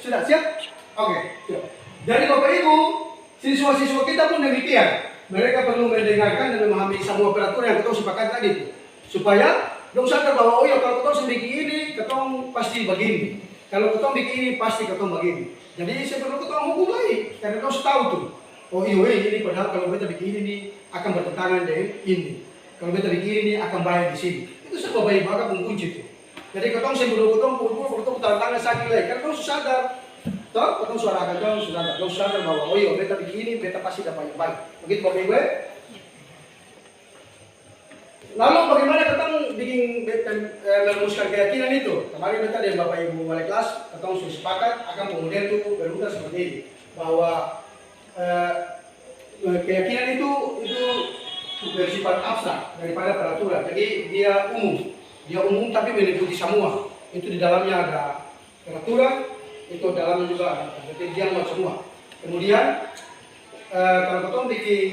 Sudah siap? Oke. Siap. Jadi Bapak Ibu, siswa-siswa kita pun demikian. Mereka perlu mendengarkan dan memahami semua peraturan yang kita sepakat tadi itu. Supaya dong sadar bahwa oh ya kalau kita bikin ini, kita pasti begini. Kalau kita bikin ini pasti kita begini. Jadi sebelum kita hukum lagi, karena kita tahu tuh. Oh iya ini padahal kalau kita bikin ini akan bertentangan dengan ini. Kalau kita bikin ini akan bahaya di sini. Itu semua baik bakal mengunci tuh. Jadi ketong sebelum ketong pukul ketong tangan sakit lagi. Kan ketong sadar. Toh, ketong suara ketong sadar bahwa oh iya beta begini, beta pasti dapat yang baik. Begitu Bapak Ibu. Lalu bagaimana ketong bikin merumuskan keyakinan itu? Kemarin beta dan Bapak Ibu wali kelas ketong sudah sepakat akan kemudian itu berubah seperti ini bahwa keyakinan itu bersifat abstrak daripada peraturan. Jadi dia umum tapi meliputi semua. Itu di dalamnya ada peraturan, itu dalamnya juga ada. Jadi dia buat semua. Kemudian kalau ketong bikin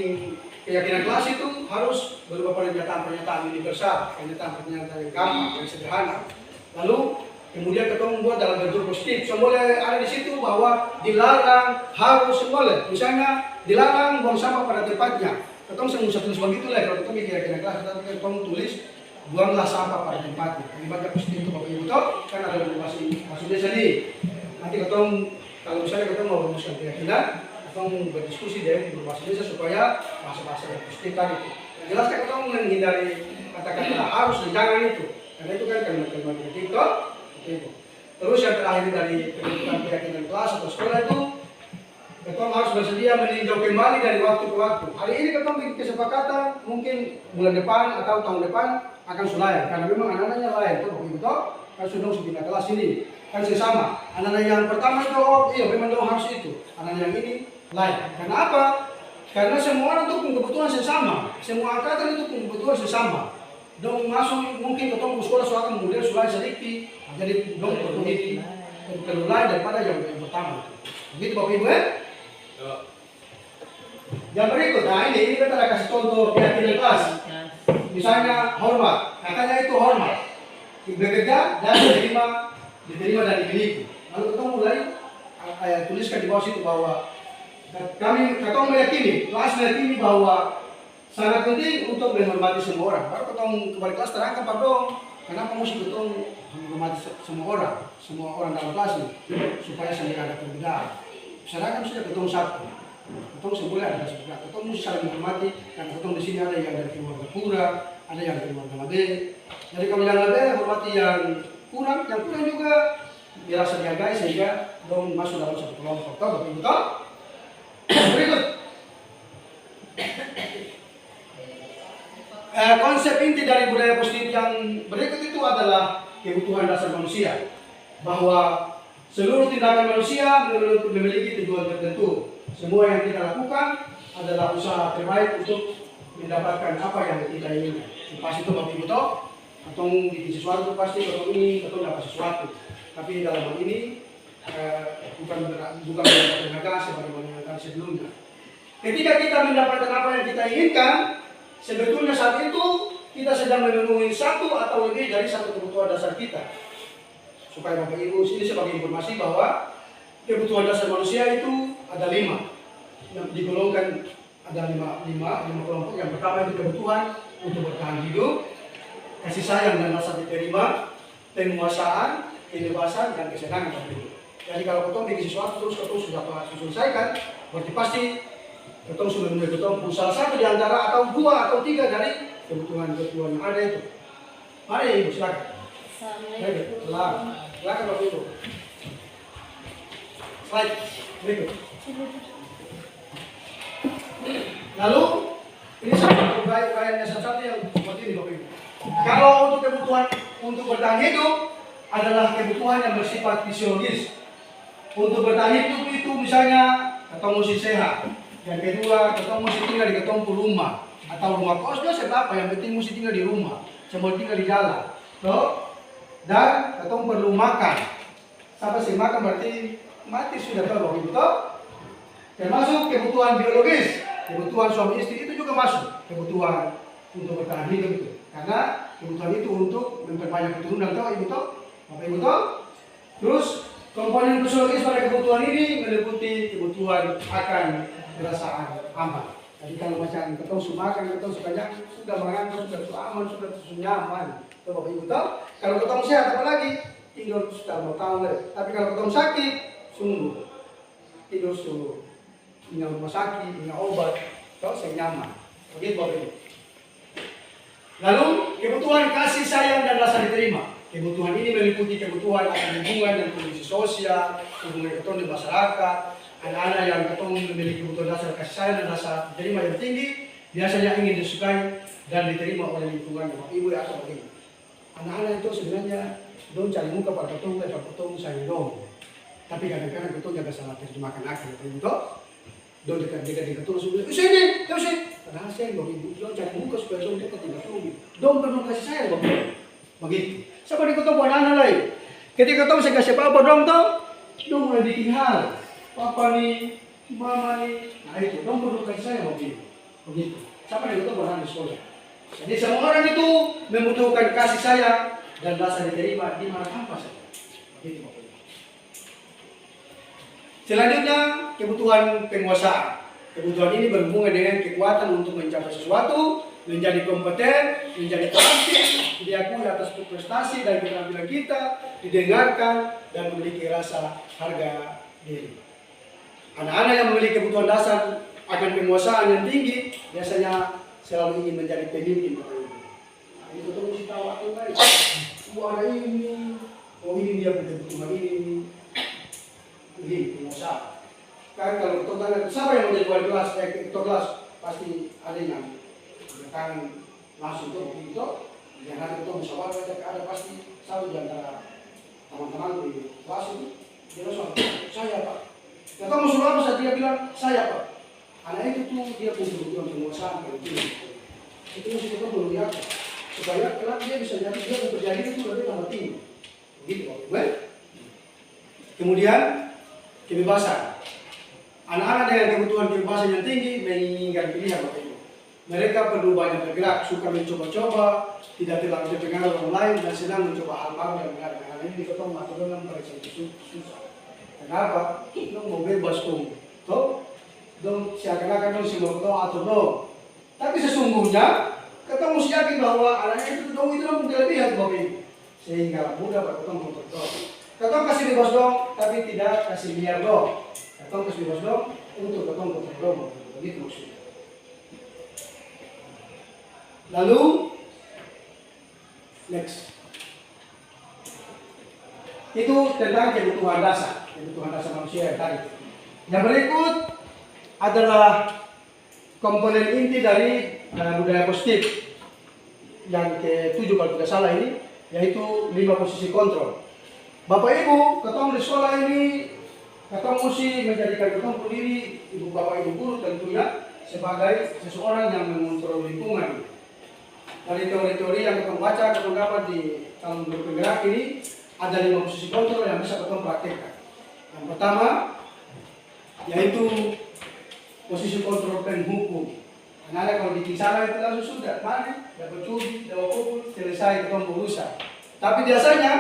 keyakinan kelas itu harus berupa pernyataan-pernyataan universal, pernyataan-pernyataan yang gampang, yang sederhana. Lalu kemudian ketong buat dalam bentuk positif. Semua ada di situ bahwa dilarang, harus semua. Misalnya dilarang buang sampah pada tempatnya. Ketong bisa tulis begitu lah. Kalau ketong bikin keyakinan kelas, ketong tulis buanglah sampah pada tempatnya. Kalimatnya positif itu Bapak Ibu tahu kan ada maksudnya sendiri. Nanti ketong kalau misalnya ketong mau rumuskan keyakinan, ketong berdiskusi deh berbahasa Indonesia supaya bahasa-bahasa yang positif tadi itu. Yang jelas kan ketong menghindari kata-kata harus dan jangan itu. Karena itu kan kalimat-kalimat negatif toh. Itu. Terus yang terakhir dari pendidikan keyakinan kelas atau sekolah itu, ketong harus bersedia meninjau kembali dari waktu ke waktu. Hari ini ketong bikin kesepakatan mungkin bulan depan atau tahun depan akan sulai karena memang anak-anaknya lain tuh begitu kan sudah pindah kelas ini kan sesama anak-anak yang pertama itu oh iya memang dong harus itu anak yang ini lain karena apa? Karena semua orang itu kebutuhan sesama semua angkatan itu kebutuhan sesama dong masuk mungkin ketemu sekolah soalnya kemudian sulai sedikit jadi dong perlu lain daripada yang pertama begitu Bapak Ibu yang berikut, nah ini kita ada kasih contoh keyakinan kelas. Misalnya hormat, katanya itu hormat. Bekerja dan diterima dan dimiliki. Lalu kita mulai tuliskan di bawah situ bahwa kita meyakini, kelas meyakini bahwa sangat penting untuk menghormati semua orang. Baru kita kembali kelas terangkan pardon, kenapa mesti kita menghormati semua orang dalam kelas ini supaya saling ada perbedaan. Sedangkan sudah ketemu satu. Ketong sebulan ada sebulan. Ketong mesti saling menghormati karena ketong di sini ada yang dari keluarga kurang, ada yang dari keluarga lebih. Jadi kalau yang lebih hormati yang kurang juga dirasa dihargai sehingga dong masuk dalam satu kelompok. Tahu Bapak Ibu tahu? Berikut. Konsep inti dari budaya positif yang berikut itu adalah kebutuhan dasar manusia. Bahwa seluruh tindakan manusia memiliki tujuan tertentu. Semua yang kita lakukan adalah usaha terbaik untuk mendapatkan apa yang kita inginkan. Pasti itu Bapak Ibu tahu, atau bikin sesuatu pasti atau ini atau dapat sesuatu. Tapi dalam hal ini bukan tenaga sebagaimana yang tadi sebelumnya. Ketika kita mendapatkan apa yang kita inginkan, sebetulnya saat itu kita sedang memenuhi satu atau lebih dari satu kebutuhan dasar kita. Supaya Bapak Ibu ini sebagai informasi bahwa kebutuhan dasar manusia itu ada 5 yang digolongkan ada 5 kelompok. Yang pertama itu kebutuhan untuk bertahan hidup, kasih sayang dan rasa diterima, penguasaan, kebebasan dan kesenangan. Jadi kalau ketong bikin sesuatu terus ketong sudah selesaikan, berarti pasti ketong sudah memenuhi ketong salah satu di antara atau 2 atau 3 dari kebutuhan yang ada itu. Mari Ibu silakan. Silakan Bapak Ibu. Slide berikut. Lalu ini satu gayanya satu yang seperti ini Bapak Ibu. Kalau untuk kebutuhan untuk bertahan hidup adalah kebutuhan yang bersifat fisiologis. Untuk bertahan hidup itu misalnya ketemu mesti sehat. Yang kedua ketemu mesti tinggal di ketemu rumah atau rumah kosnya siapa yang penting mesti tinggal di rumah, semua tinggal di jalan. Toh? Dan ketemu perlu makan. Sampai sih makan berarti mati sudah tahu Bapak Ibu toh? Termasuk kebutuhan biologis, kebutuhan suami istri itu juga masuk kebutuhan untuk bertahan hidup itu. Karena kebutuhan itu untuk memperbanyak keturunan toh Ibu toh? Bapak Ibu toh? Terus Komponen fisiologis pada kebutuhan ini meliputi kebutuhan akan perasaan aman. Jadi kalau macam ketong suka makan, ketong suka kenyang, sudah mengantuk, sudah aman, sudah nyaman. Itu Bapak Ibu tahu. Kalau ketong sehat apalagi tidur sudah mau tahu. Tapi kalau ketong sakit, sungguh tidur suruh punya rumah sakit, punya obat, tahu saya nyaman. Begitu Bapak Ibu. Lalu kebutuhan kasih sayang dan rasa diterima. Kebutuhan ini meliputi kebutuhan akan hubungan dan kondisi sosial, hubungan ketong di masyarakat. Anak-anak yang ketong memiliki kebutuhan dasar kasih sayang dan rasa diterima yang tinggi, biasanya ingin disukai dan diterima oleh lingkungan Bapak Ibu atau Bapak Ibu. Anak-anak itu sebenarnya dong cari muka pada ketong, lepas ketong sayang dong. Tapi kadang-kadang ketong jaga salah terjemahkan akhir, begitu. Dong dekat-dekat ketong langsung bilang, sini, terus sini. Padahal saya Bapak Ibu, dong cari muka supaya dong dekat dengan ketong. Dong perlu kasih sayang Bapak Ibu. Begitu. Seperti ketong buat anak lain. Ketika ketong saya kasih apa dong tuh, dong mulai bikin hal. Papa nih, mama nih, nah itu, dong perlu kasih sayang Bapak Ibu. Begitu. Sama dengan ketong buat anak di sekolah. Jadi semua orang itu membutuhkan kasih sayang dan rasa diterima di mana tanpa saja. Begitu Bapak Ibu. Selanjutnya kebutuhan penguasaan. Kebutuhan ini berhubungan dengan kekuatan untuk mencapai sesuatu, menjadi kompeten, menjadi terampil, diakui atas prestasi dan keterampilan kita, didengarkan dan memiliki rasa harga diri. Anak-anak yang memiliki kebutuhan dasar akan penguasaan yang tinggi biasanya selalu ingin menjadi pemimpin. Nah, itu terus kita waktu baik. Ada ini, ini dia punya kebutuhan ini pengusaha. Kan kalau kita tanya siapa yang menjadi wali kelas, kelas pasti ada yang kan langsung tuh begitu. Jangan kita musyawarah ada pasti satu di antara teman-teman di kelas itu dia langsung saya Pak. Kita musyawarah saat dia bilang saya Pak. Anak itu tuh dia punya kebutuhan penguasaan penting. Itu mesti kita perlu lihat supaya kelak dia bisa jadi dia terjadi itu lebih tambah tinggi. Begitu Pak. Kemudian kebebasan. Anak-anak dengan kebutuhan kebebasan yang tinggi menginginkan pilihan Bapak Ibu. Mereka perlu banyak bergerak, suka mencoba-coba, tidak terlalu terpengaruh orang lain dan senang mencoba hal baru yang menarik. Karena ini ketemu atau dalam periksa itu susah. Kenapa? Dong mau bebas dong. Toh, dong seakan-akan dong semua ketemu atur dong. Tapi sesungguhnya ketemu mesti yakin bahwa anaknya itu dong itu dong kelebihan Bapak Ibu. Sehingga mudah Pak ketemu untuk dong. Ketemu kasih bebas dong, tapi tidak kasih liar dong. Ketemu kasih bebas dong untuk ketemu untuk dong. Begitu maksudnya. Lalu next itu tentang kebutuhan dasar manusia yang tadi. Yang berikut adalah komponen inti dari budaya positif yang ke-7 kalau tidak salah ini, yaitu 5 posisi kontrol. Bapak Ibu, ketemu di sekolah ini, ketemu mesti menjadikan ketemu diri ibu bapak ibu guru tentunya sebagai seseorang yang mengontrol lingkungan. Dari teori-teori yang kita baca, kita dapat di tahun bergerak ini ada 5 posisi kontrol yang bisa kita praktekkan. Yang pertama yaitu posisi kontrol penghukum. Anak-anak kalau bikin salah itu langsung sudah mari, dapat cuti, dapat pukul, selesai kita berusaha. Tapi biasanya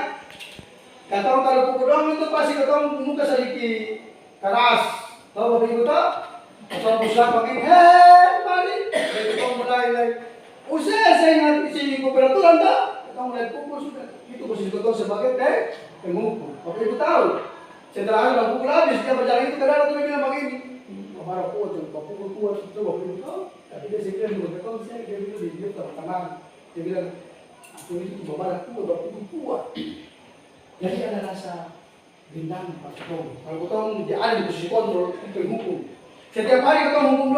kalau pukul doang itu pasti kita muka sedikit keras. Tahu Bapak Ibu tahu? Atau usaha pakai mari, kita mulai lagi. Usaha saya ingat di sini peraturan tak? Kita mulai pukul sudah. Itu posisi kontrol sebagai penghukum. Bapak Ibu tahu? Setelah ada pukul habis dia berjalan itu kadang-kadang dia bilang begini. Marah kuat, pukul kuat itu Bapak Ibu tahu? Tapi dia sekian berkata saya dia bilang di dia teman-teman. Dia bilang aku itu marah kuat, pukul kuat. Jadi ada rasa dendam Pak Ketong. Kalau Ketong dia ada di posisi kontrol itu hukum. Setiap hari Ketong hukum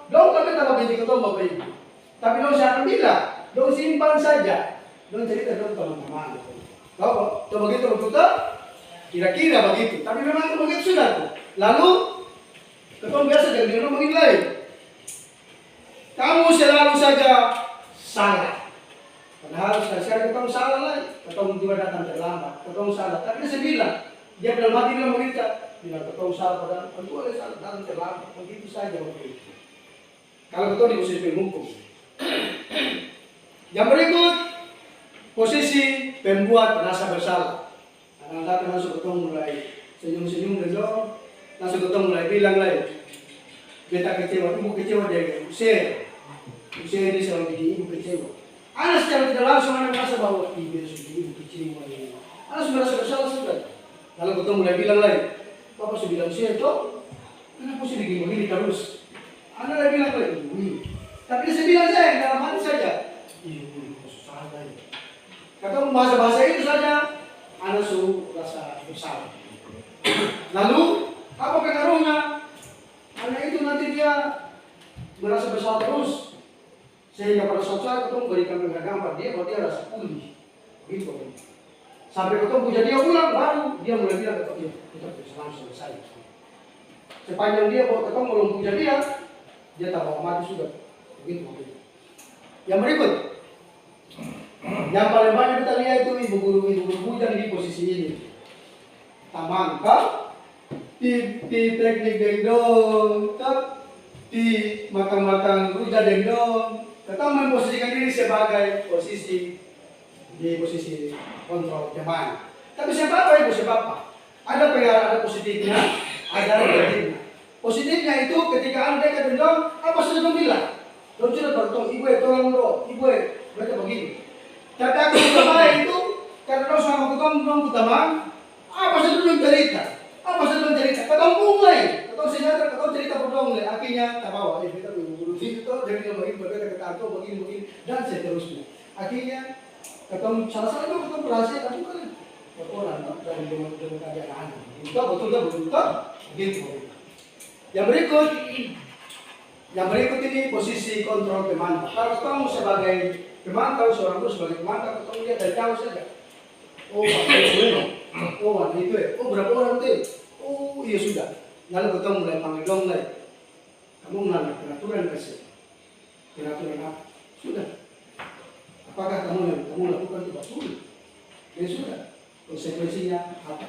dong tapi tak benci Ketong Bapak Ibu. Tapi dong siapa bilang, dong simpan saja. Dong cerita dong teman-teman. Tahu begitu betul? Kira-kira begitu. Tapi memang begitu sudah tuh. Lalu Ketong biasa jadi orang menilai. Kamu selalu saja salah. Padahal sekali Ketong salah lagi. Ketong juga datang terlambat. Ketong salah. Tapi dia bilang, dia bilang mati bilang begitu. Bilang Ketong salah padahal tentu ada salah datang terlambat. Begitu saja begitu. Kalau Ketong di posisi penghukum. Yang berikut posisi pembuat rasa bersalah. Anak-anak langsung Ketong mulai senyum-senyum dong, langsung ketemu mulai bilang lagi, beta kecewa, ibu kecewa dia, usir ini selalu bikin ibu kecewa. Anak secara tidak langsung anak merasa bahwa ibu sudah kecewa ini. Anak sudah merasa bersalah sudah. Lalu ketemu mulai bilang lagi, Bapak sudah bilang usir toh, kenapa sih bikin begini terus? Anak lagi bilang lagi, tapi dia bilang saya dalam hati saja, ibu susah lagi. Kata bahasa-bahasa itu saja, anak suruh rasa bersalah. Lalu apa pengaruhnya? Anak itu nanti dia merasa bersalah terus, sehingga pada suatu saat ketemu berikan penghargaan pada dia, kalau dia rasa pulih, gitu. Sampai ketemu jadi dia pulang, baru dia mulai bilang ketemu, kita bersalah selesai. Sepanjang dia bawa ketemu belum puja dia tak bawa mati sudah, begitu. Yang berikut, yang paling banyak kita lihat itu ibu guru bujang di posisi ini. Taman kah? Di teknik dendong, di makan rujak dendong. Kita memposisikan diri sebagai di posisi kontrol teman. Tapi siapa ibu siapa? Ada ada positifnya, ada negatifnya. Positifnya itu ketika anda dekat dendong, apa saja dong bilang? Dong sudah bertong, ibu tolong dong, ibu mereka begini. Tapi aku utama itu karena dong sama ketemu teman, apa saja dong cerita. Apa saja cerita, ketemu mulai, ketemu sejahtera, ketemu cerita berdong mulai, akhirnya tak bawa, kita guru itu, jadi begini, berbeda ke kantor, begini, dan seterusnya. Akhirnya ketemu salah itu ketemu rahasia, tapi kan orang dari demokrasi anak-anak, betul, begitu. Yang berikut ini posisi kontrol pemantau. Kalau ketemu sebagai pemantau, seorang guru sebagai pemantau, ketemu dia dari jauh saja. Oh, itu oh berapa orang itu? Oh iya sudah. Lalu ketemu mulai panggil dong lagi. Kamu mengenal peraturan kasih. Peraturan apa? Sudah. Apakah kamu lakukan itu betul? Ya sudah. Konsekuensinya apa?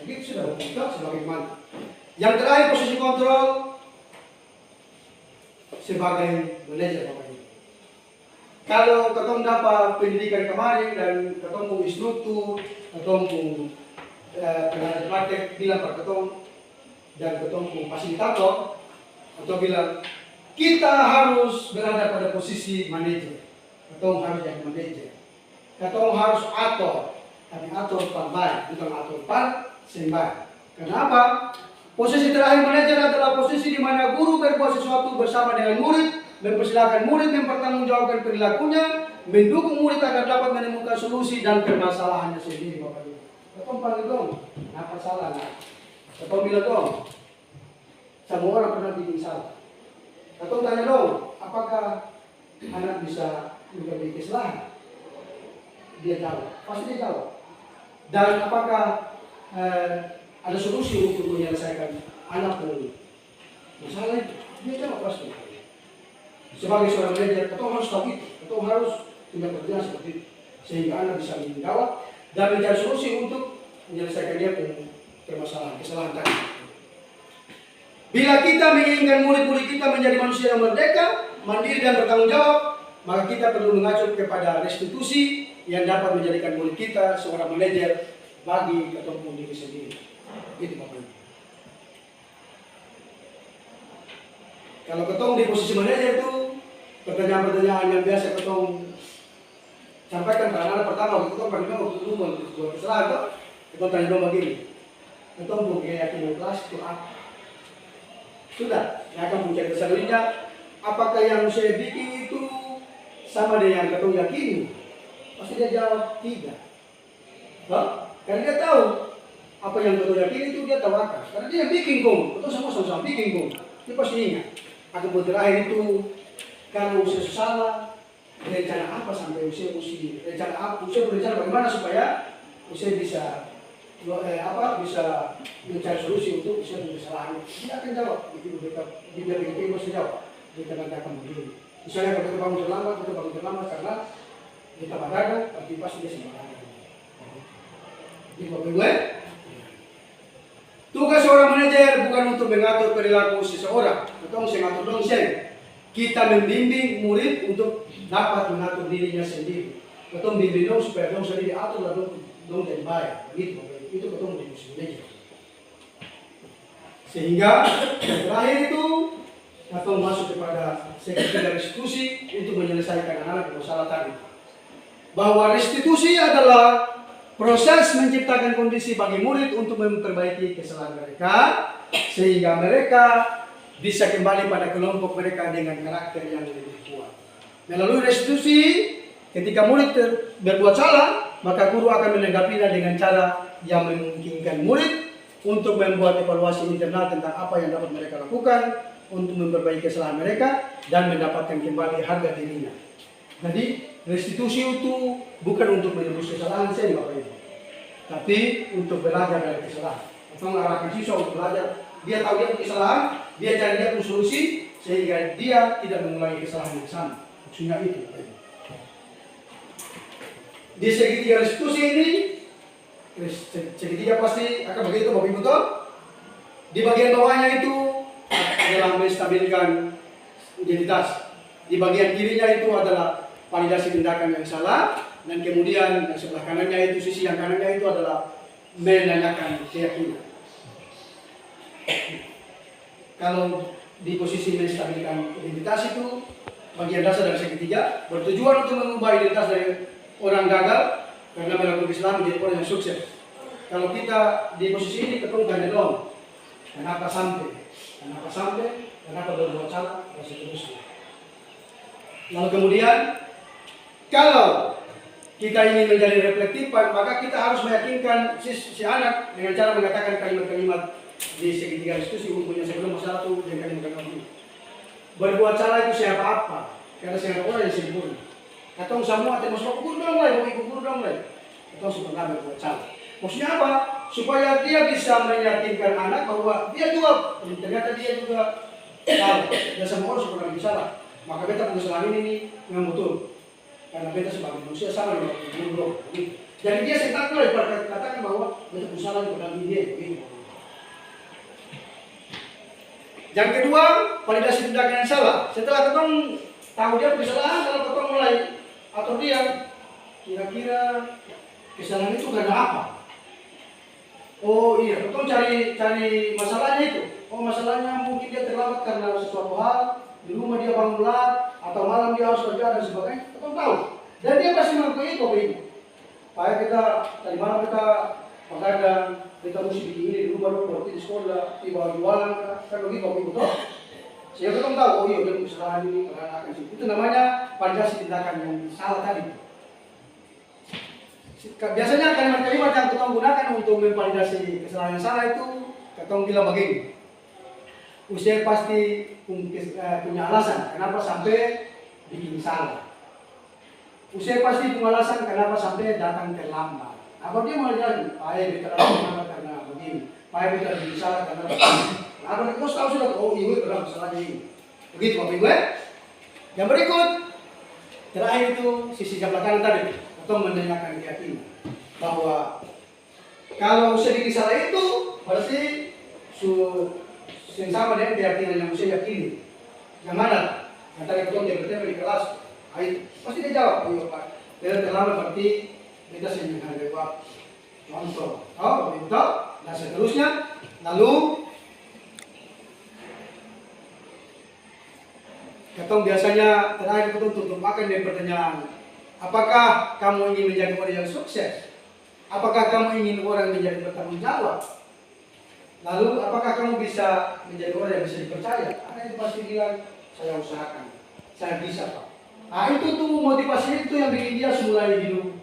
Begitu sudah kita sebagai mana? Yang terakhir posisi kontrol sebagai manajer Bapak Ibu. Kalau ketemu dapat pendidikan kemarin dan ketemu instruktur, ketemu pengajar praktek bilang Pak Ketong dan ketemu fasilitator atau bilang kita harus berada pada posisi manajer. Ketong harus jadi manajer. Ketong harus atur, tapi atur baik, bukan atur sembarangan. Kenapa? Posisi terakhir manajer adalah posisi di mana guru berbuat sesuatu bersama dengan murid, mempersilahkan murid mempertanggungjawabkan perilakunya, mendukung murid agar dapat menemukan solusi dan permasalahannya sendiri, Bapak Ibu. Ketong panggil dong, apa salah? Ketong bilang dong, semua orang pernah bikin salah. Ketong tanya dong, apakah anak bisa memperbaiki kesalahan? Dia jawab, pasti dia jawab. Dan apakah ada solusi untuk menyelesaikan anak masalah itu? Dia jawab pasti. Sebagai seorang manajer, ketong harus tahu itu, ketong harus tidak kerja seperti itu, sehingga anak bisa menjawab dan mencari solusi untuk menyelesaikan dia permasalahan, kesalahan tadi. Bila kita menginginkan murid-murid kita menjadi manusia yang merdeka, mandiri dan bertanggung jawab, maka kita perlu mengacu kepada restitusi yang dapat menjadikan murid kita seorang manajer bagi ketemu diri sendiri. Itu Bapak Ibu. Kalau ketemu di posisi manajer itu pertanyaan-pertanyaan yang biasa ketemu sampaikan ke anak-anak pertama waktu itu pernah waktu buat kesalahan tuh kita tanya dong begini, kita mau keyakinan kelas itu apa? Sudah, saya akan mencari kesalahannya. Apakah yang saya bikin itu sama dengan yang ketemu yakini? Pasti dia jawab tidak. Karena dia tahu apa yang ketemu yakini itu dia tahu akan. Karena dia bikin gong, kita sama-sama bikin gong. Dia pasti ingat. Akan terakhir itu kalau usia salah, rencana apa sampai usia rencana apa, usia berencana bagaimana supaya usia bisa bisa mencari solusi untuk usia kesalahan. Dia akan jawab, dia begitu mesti jawab. Dia akan begini. Misalnya kalau kita bangun terlambat karena kita badaga, tapi pasti dia sembarangan. Jadi Bapak Ibu, tugas seorang manajer bukan untuk mengatur perilaku seseorang, atau mengatur dong kita membimbing murid untuk dapat mengatur dirinya sendiri. Ketemu bimbing dong supaya dong sendiri atur dan dong jadi baik. Begitu, itu ketemu di posisi manajer. Sehingga yang terakhir itu atau masuk kepada segitiga restitusi untuk menyelesaikan anak masalah tadi. Bahwa restitusi adalah proses menciptakan kondisi bagi murid untuk memperbaiki kesalahan mereka sehingga mereka bisa kembali pada kelompok mereka dengan karakter yang lebih kuat. Melalui restitusi, ketika murid berbuat salah, maka guru akan menanggapinya dengan cara yang memungkinkan murid untuk membuat evaluasi internal tentang apa yang dapat mereka lakukan untuk memperbaiki kesalahan mereka dan mendapatkan kembali harga dirinya. Jadi restitusi itu bukan untuk menebus kesalahan saya, Bapak Ibu, tapi untuk belajar dari kesalahan. Atau mengarahkan siswa untuk belajar. Dia tahu dia punya kesalahan, dia cari dia punya solusi sehingga dia tidak mengulangi kesalahan yang sama. Maksudnya itu. Di segitiga restitusi ini, segitiga pasti akan begitu, Bapak Ibu toh. Di bagian bawahnya itu adalah menstabilkan identitas. Di bagian kirinya itu adalah validasi tindakan yang salah, dan kemudian yang sebelah kanannya itu, sisi yang kanannya itu adalah menanyakan keyakinan. Kalau di posisi menstabilkan identitas itu, bagian dasar dari segitiga bertujuan untuk mengubah identitas dari orang gagal karena melakukan Islam menjadi orang yang sukses. Kalau kita di posisi ini ketemu dong, kenapa sampai, kenapa berbuat salah, dan seterusnya. Lalu kemudian, kalau kita ingin menjadi reflektif, maka kita harus meyakinkan si anak dengan cara mengatakan kalimat-kalimat di segitiga diskusi umumnya sebelum masalah itu dengan kalimat-kalimat ini. Berbuat salah itu siapa apa? Karena siapa orang yang sempurna. Atau semua termasuk guru dong lah, guru dong lah. Atau sebenarnya berbuat salah. Maksudnya apa? Supaya dia bisa meyakinkan anak bahwa dia juga, ternyata dia juga salah. Dan semua orang sebenarnya salah. Maka beta punya kesalahan ini memang betul. Karena beta sebagai manusia sama dengan guru. Jadi dia sentak lah katakan bahwa beta punya kesalahan kepada dia. Yang kedua, validasi tindakan yang salah. Setelah ketong tahu dia kesalahan, kalau ketong mulai atau dia kira-kira kesalahan itu karena apa? Oh iya, ketong cari masalahnya itu. Oh masalahnya mungkin dia terlambat karena sesuatu hal, di rumah dia bangun telat, atau malam dia harus kerja dan sebagainya. Ketong tahu. Dan dia pasti melakukan itu, Bapak Ibu. Kayak kita tadi malam kita begadang, kita mesti bikin ini di rumah dulu, berarti di sekolah, di bawah jualan, kan begitu Bapak Ibu toh. Sehingga kita tahu, oh iya dia kesalahan ini karena akan sih. Itu namanya validasi tindakan yang salah tadi. Biasanya kalimat-kalimat yang kita gunakan untuk memvalidasi kesalahan yang salah itu, kita bilang begini. Usia pasti punya alasan kenapa sampai bikin salah. Usia pasti punya alasan kenapa sampai datang terlambat. Apa dia mau jalan? Ayah kita terlambat karena begini. Ayah kita bikin salah karena begini. Apa kita tahu sudah? Oh iya, benar masalahnya ini. Begitu Bapak Ibu. Yang berikut terakhir itu sisi sebelah kanan tadi. Atau menanyakan keyakinan bahwa kalau sedikit salah itu berarti yang sama dengan keyakinan yang saya yakini. Yang mana? Yang tadi ketemu dia bertemu di kelas, pasti dia jawab, iya Pak. Dia terlambat berarti kita sedang menghargai Pak. Contoh, betul, dan seterusnya. Lalu ketemu biasanya terakhir ketemu tutup makan dengan pertanyaan, apakah kamu ingin menjadi orang yang sukses? Apakah kamu ingin orang yang menjadi bertanggung jawab? Lalu apakah kamu bisa menjadi orang yang bisa dipercaya? Anak itu pasti bilang, saya usahakan, saya bisa Pak. Nah itu tuh motivasi itu yang bikin dia mulai hidup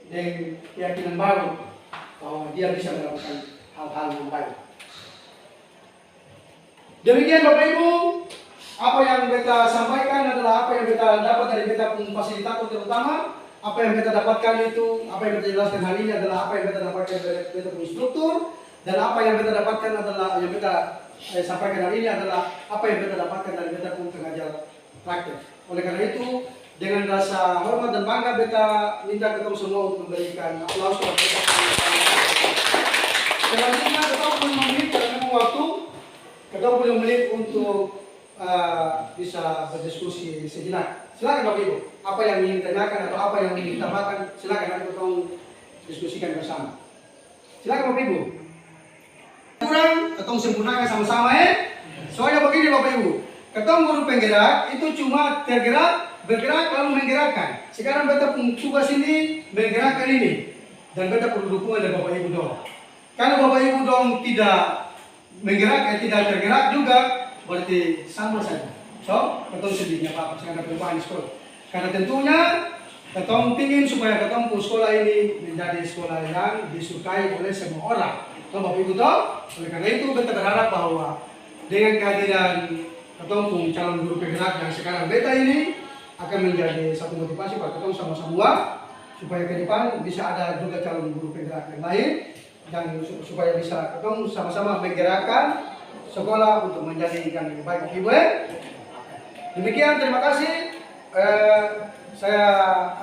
dengan keyakinan baru bahwa dia bisa melakukan hal-hal yang baik. Demikian Bapak Ibu, apa yang beta sampaikan adalah apa yang beta dapat dari beta fasilitator terutama. Apa yang beta dapatkan itu, apa yang beta jelaskan hari ini adalah apa yang beta dapatkan dari beta instruktur. Dan apa yang beta dapatkan adalah, yang beta sampaikan hari ini adalah apa yang beta dapatkan dari beta pengajar praktek. Oleh karena itu, dengan rasa hormat dan bangga beta minta ketemu semua untuk memberikan aplaus kepada beta. Selanjutnya kita punya menit karena waktu, kita punya menit untuk bisa berdiskusi sejenak. Silakan Bapak Ibu, apa yang ingin ditanyakan atau apa yang ingin ditambahkan, silakan nanti kita diskusikan bersama. Silakan Bapak Ibu. Kurang ketong sempurnakan sama-sama Soalnya begini Bapak Ibu, ketong guru penggerak itu cuma tergerak, bergerak lalu menggerakkan. Sekarang beta tugas ini menggerakkan ini. Dan beta perlu dukungan dari Bapak Ibu dong. Kalau Bapak Ibu dong tidak menggerak, tidak tergerak juga, berarti sama saja. So, ketong sedihnya Pak, saya ada perubahan sekolah. Karena tentunya ketong ingin supaya ketong sekolah ini menjadi sekolah yang disukai oleh semua orang. So, Bapak Ibu tahu, oleh karena itu beta berharap bahwa dengan kehadiran ketong calon guru penggerak yang sekarang beta ini akan menjadi satu motivasi buat ketong sama-sama supaya ke depan bisa ada juga calon guru penggerak yang lain dan supaya bisa ketong sama-sama menggerakkan sekolah untuk menjadikan yang baik Ibu. Demikian, terima kasih. Saya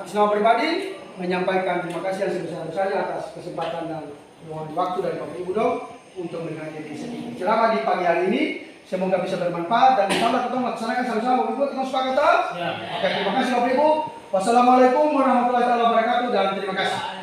atas nama pribadi menyampaikan terima kasih yang sebesar-besarnya atas kesempatan dan waktu dari Bapak Ibu dong untuk menghadiri sedikit ceramah di pagi hari ini. Semoga bisa bermanfaat dan insya Allah kita melaksanakan sama-sama. Bapak Ibu, kita sepakat? Ya. Oke, terima kasih Bapak Ibu. Wassalamualaikum warahmatullahi wabarakatuh dan terima kasih.